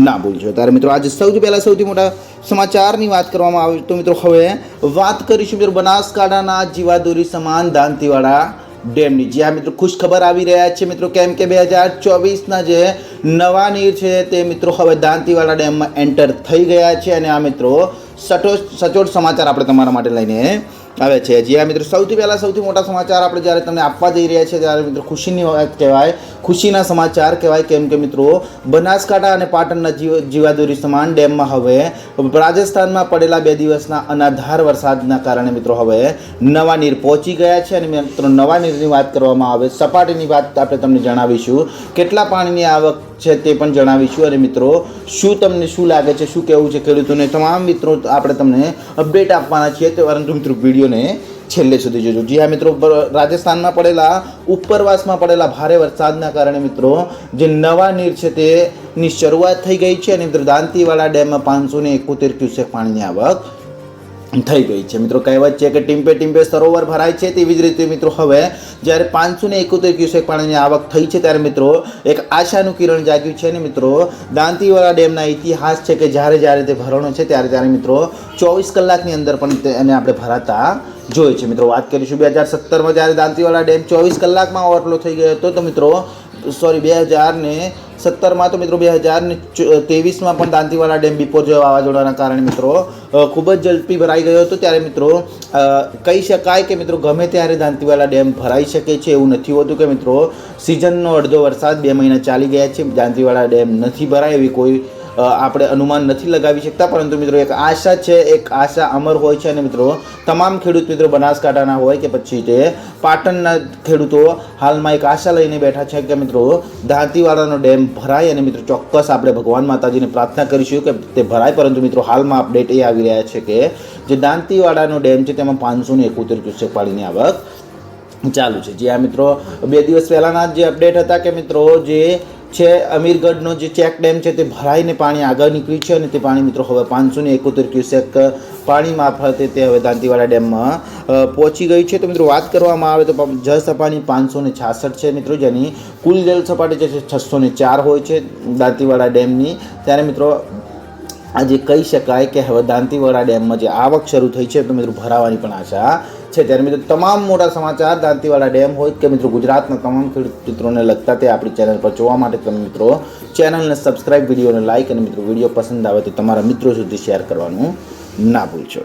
ના ભૂલશો। ત્યારે મિત્રો આજે સૌથી પહેલાં સૌથી મોટા સમાચારની વાત કરવામાં આવે તો મિત્રો હવે વાત કરીશું મિત્રો બનાસકાંઠાના જીવાદોરી સમાન દાંતીવાડા ડેમની। જ્યાં મિત્રો ખુશ ખબર આવી રહ્યા છે મિત્રો, કેમ કે 2024ના જે નવા નીર છે તે મિત્રો હવે દાંતીવાડા ડેમમાં એન્ટર થઈ ગયા છે અને આ મિત્રો સચોટ સમાચાર આપણે તમારા માટે લઈને આવે છે। જ્યાં મિત્રો સૌથી પહેલાં સૌથી મોટા સમાચાર આપણે જ્યારે તમને આપવા જઈ રહ્યા છે ત્યારે મિત્રો ખુશીની વાત કહેવાય, ખુશીના સમાચાર કહેવાય, કેમ કે મિત્રો બનાસકાંઠા અને પાટણના જીવાદોરી સમાન ડેમમાં હવે રાજસ્થાનમાં પડેલા 2 દિવસના અનાધાર વરસાદના કારણે મિત્રો હવે નવા નીર પહોંચી ગયા છે। અને મિત્રો નવા નીરની વાત કરવામાં આવે, સપાટીની વાત આપણે તમને જણાવીશું, કેટલા પાણીની આવક છે તે પણ જણાવીશું અને મિત્રો તમને શું લાગે છે, શું કહેવું છે ખેડૂતોને, તમામ મિત્રો આપણે તમને અપડેટ આપવાના છીએ। પરંતુ મિત્રો વિડીયોને છેલ્લે સુધી જોજો। જી હા મિત્રો, રાજસ્થાનમાં પડેલા ઉપરવાસમાં પડેલા ભારે વરસાદના કારણે મિત્રો જે નવા નીર છે તેની શરૂઆત થઈ ગઈ છે અને મિત્રો દાંતીવાડા ડેમમાં 571 ક્યુસેક પાણીની આવક થઈ ગઈ છે। મિત્રો કહેવત છે કે ટીમ્પે ટીમ્પે સરોવર ભરાય છે, તેવી જ રીતે મિત્રો હવે જ્યારે 571 ક્યુસેક પાણીની આવક થઈ છે ત્યારે મિત્રો એક આશાનું કિરણ જાગ્યું છે અને મિત્રો દાંતીવાડા ડેમના ઇતિહાસ છે કે જ્યારે તે ભરણો છે ત્યારે મિત્રો 24 કલાકની અંદર પણ તેને આપણે ભરાતા જોઈએ છે। મિત્રો વાત કરીશું 2017માં જ્યારે દાંતીવાડા ડેમ 24 કલાકમાં ઓવરફ્લો થઈ ગયો હતો, તો મિત્રો 2017માં તો મિત્રો 2023માં પણ દાંતીવાડા ડેમ બિપોરજોય વાવાઝોડાના કારણે મિત્રો ખૂબ જ ઝડપી ભરાઈ ગયો હતો। ત્યારે મિત્રો કહી શકાય કે મિત્રો ગમે ત્યારે દાંતીવાડા ડેમ ભરાઈ શકે છે, એવું નથી હોતું કે મિત્રો સિઝનનો અડધો વરસાદ 2 મહિના ચાલી ગયા છે, દાંતીવાડા ડેમ નથી ભરાય એવી કોઈ આપણે અનુમાન નથી લગાવી શકતા। પરંતુ મિત્રો એક આશા છે, એક આશા અમર હોય છે અને મિત્રો તમામ ખેડૂત મિત્રો બનાસકાંઠાના હોય કે પછી તે પાટણના ખેડૂતો હાલમાં એક આશા લઈને બેઠા છે કે મિત્રો દાંતીવાડાનો ડેમ ભરાય અને મિત્રો ચોક્કસ આપણે ભગવાન માતાજીને પ્રાર્થના કરીશું કે તે ભરાય। પરંતુ મિત્રો હાલમાં અપડેટ એ આવી રહ્યા છે કે જે દાંતીવાડાનો ડેમ છે તેમાં 571 ક્યુસેક પાણીની આવક ચાલુ છે। જે આ મિત્રો 2 દિવસ પહેલાંના જે અપડેટ હતા કે મિત્રો જે છે અમીરગઢનો જે ચેક ડેમ છે તે ભરાઈને પાણી આગળ નીકળ્યું છે અને તે પાણી મિત્રો હવે 571 ક્યુસેક પાણી મારફતે તે હવે દાંતીવાડા ડેમમાં પહોંચી ગઈ છે। તો મિત્રો વાત કરવામાં આવે તો જળ સપાટી 566 છે મિત્રો, જેની કુલ જળ સપાટી જે છે 604 હોય છે દાંતીવાડા ડેમની। ત્યારે મિત્રો આજે કહી શકાય કે હવે દાંતીવાડા ડેમમાં જે આવક શરૂ થઈ છે તો મિત્રો ભરાવાની પણ આશા છે। ત્યારે મિત્રો તમામ મોટા સમાચાર દાંતીવાડા ડેમ હોય કે મિત્રો ગુજરાતના તમામ ખેડૂત મિત્રોને લગતા તે આપણી ચેનલ પર જોવા માટે તમે મિત્રો ચેનલને સબસ્ક્રાઈબ, વિડીયોને લાઇક અને મિત્રો વિડીયો પસંદ આવે તો તમારા મિત્રો સુધી શેર કરવાનું ના ભૂલશો।